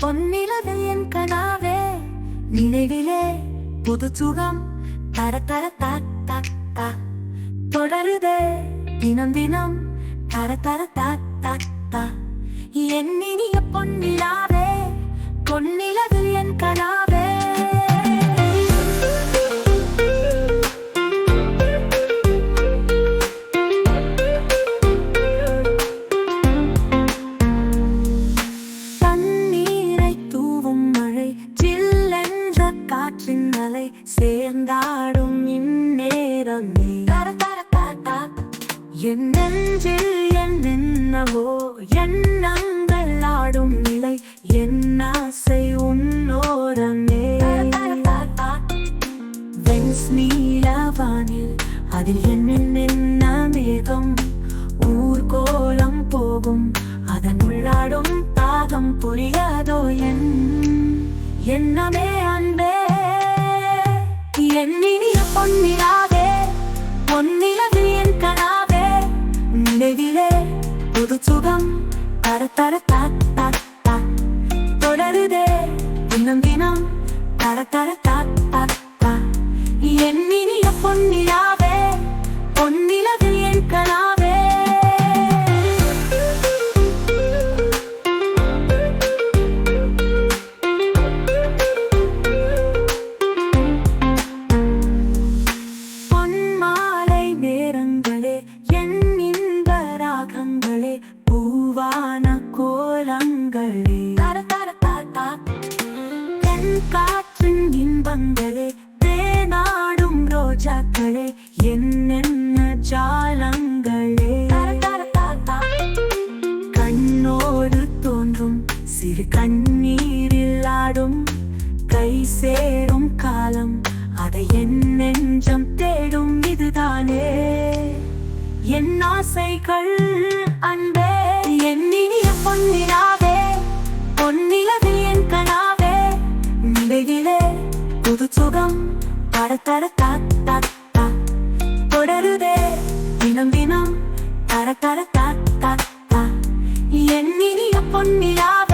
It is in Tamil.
பொன்னிலவு என் கனாவே நினைவிலே புது சுகம் தர தர தா தா தா தொடருதே தினம் தினம் தர தர தா தா தா என் இனிய பொன்னிலாவே பொன்னிலவு என் கனாவே காற்றின் அலை சேர்ந்தாடும் இந்நேரம் என் நெஞ்சில் என்னென்னவோ எண்ணங்கள் ஆடும் நிலை என் ஆசை உன்னோரமே வெண்ஸ் நீலவானில் அதில் என்னென்ன மேகம் ஊர்கோலம் போகும் அதன் உள்ளாடும் தாகம் புரியாதோ என் என்னமே அன்பே என் இனிய பொன்னிலாவே பொன்னிலவு என் கனாவே நினைவிலே புது சுகம் தர தர தா தா தா தொடருதே தினம் தினம் தர தர தா தா தா என் இனிய பொன்னிலாவே பொன்னிலவு என் கனாவே பூவான கோலங்களே தென் காற்றின் இன்பங்களே தேனாடும் ரோஜாக்களே என்னென்ன ஜாலங்களே கண்ணோடு தோன்றும் சிறு கண்ணீரில் ஆடும் கை சேரும் காலம் அதை என் நெஞ்சம் தேடும் இதுதானே என் ஆசைகள் அன்பே என் இனிய பொன்னிலாவே பொன்னிலவு என் கனாவே நினைவிலே புது சுகம் தர தர தா தா தா தொடருதே தினம் தினம் தர தர தா தா தா என் இனிய பொன்னிலாவே